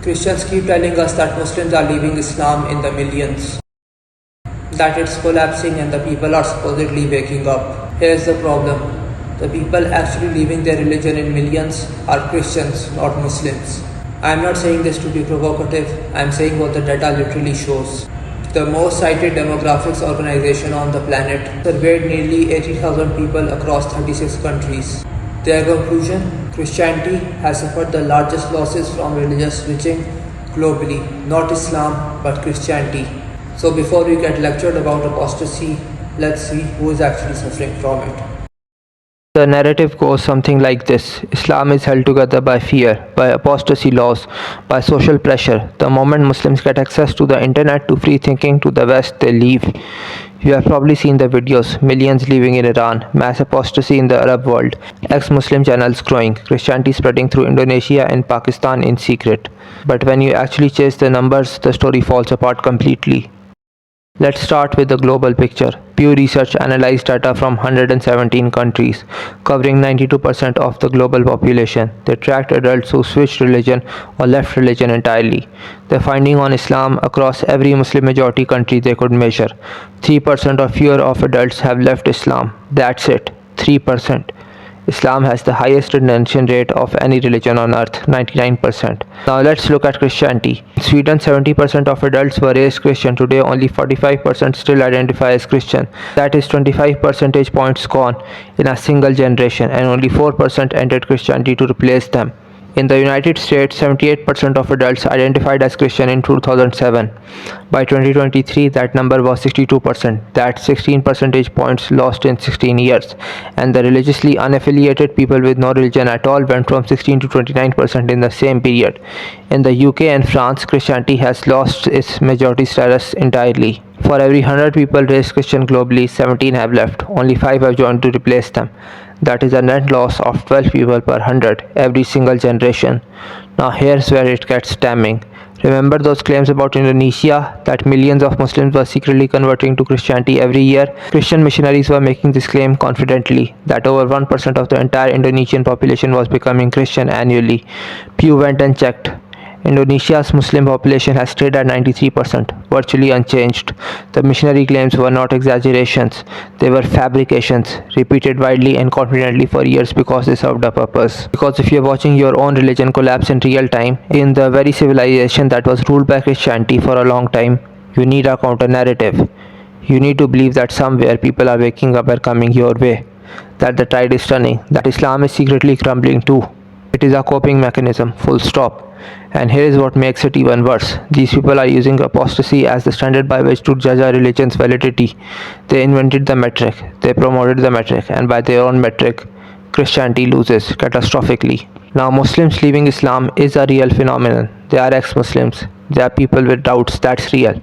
Christians keep telling us that Muslims are leaving Islam in the millions, that it's collapsing and the people are supposedly waking up. Here's the problem. The people actually leaving their religion in millions are Christians, not Muslims. I'm not saying this to be provocative, I'm saying what the data literally shows. The most cited demographics organization on the planet surveyed nearly 80,000 people across 36 countries. Their conclusion: Christianity has suffered the largest losses from religious switching globally, not Islam but Christianity. So before we get lectured about apostasy, let's see who is actually suffering from it. The narrative goes something like this. Islam is held together by fear, by apostasy laws, by social pressure. The moment Muslims get access to the internet, to free thinking, to the West, they leave. You have probably seen the videos, millions leaving in Iran, mass apostasy in the Arab world, ex-Muslim channels growing, Christianity spreading through Indonesia and Pakistan in secret. But when you actually chase the numbers, the story falls apart completely. Let's start with the global picture. Pew Research analyzed data from 117 countries, covering 92% of the global population. They tracked adults who switched religion or left religion entirely. Their finding on Islam across every Muslim majority country they could measure: 3% or fewer of adults have left Islam. That's it, 3%. Islam has the highest retention rate of any religion on earth, 99%. Now let's look at Christianity. In Sweden, 70% of adults were raised Christian. Today, only 45% still identify as Christian. That is 25 percentage points gone in a single generation, and only 4% entered Christianity to replace them. In the United States, 78% of adults identified as Christian in 2007. By 2023, that number was 62%. That's 16 percentage points lost in 16 years. And the religiously unaffiliated people with no religion at all went from 16 to 29% in the same period. In the UK and France, Christianity has lost its majority status entirely. For every 100 people raised Christian globally, 17 have left. Only 5 have joined to replace them. That is a net loss of 12 people per 100 every single generation. Now here's where it gets damning. Remember those claims about Indonesia that millions of Muslims were secretly converting to Christianity every year? Christian missionaries were making this claim confidently, that over 1% of the entire Indonesian population was becoming Christian annually. Pew went and checked. Indonesia's Muslim population has stayed at 93%, virtually unchanged. The missionary claims were not exaggerations, they were fabrications, repeated widely and confidently for years because they served a purpose. Because if you're watching your own religion collapse in real time, in the very civilization that was ruled by Christianity for a long time, you need a counter narrative. You need to believe that somewhere people are waking up and coming your way, that the tide is turning, that Islam is secretly crumbling too. It is a coping mechanism, full stop. And here is what makes it even worse. These people are using apostasy as the standard by which to judge a religion's validity. They invented the metric, they promoted the metric, and by their own metric, Christianity loses catastrophically. Now, Muslims leaving Islam is a real phenomenon. They are ex-Muslims. They are people with doubts, that's real.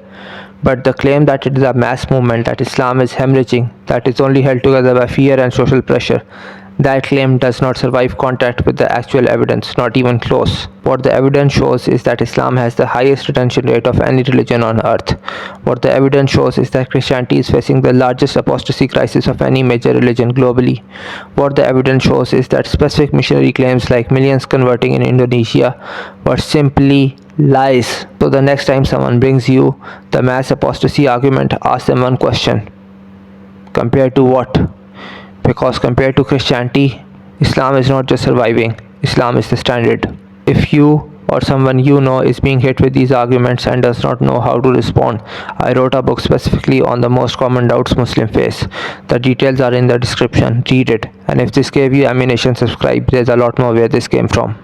But the claim that it is a mass movement, that Islam is hemorrhaging, that is only held together by fear and social pressure, that claim does not survive contact with the actual evidence, not even close. What the evidence shows is that Islam has the highest retention rate of any religion on earth. What the evidence shows is that Christianity is facing the largest apostasy crisis of any major religion globally. What the evidence shows is that specific missionary claims like millions converting in Indonesia were simply lies. So the next time someone brings you the mass apostasy argument, ask them one question. Compared to what? Because compared to Christianity, Islam is not just surviving, Islam is the standard. If you or someone you know is being hit with these arguments and does not know how to respond, I wrote a book specifically on the most common doubts Muslims face. The details are in the description, read it. And if this gave you ammunition, subscribe, there's a lot more where this came from.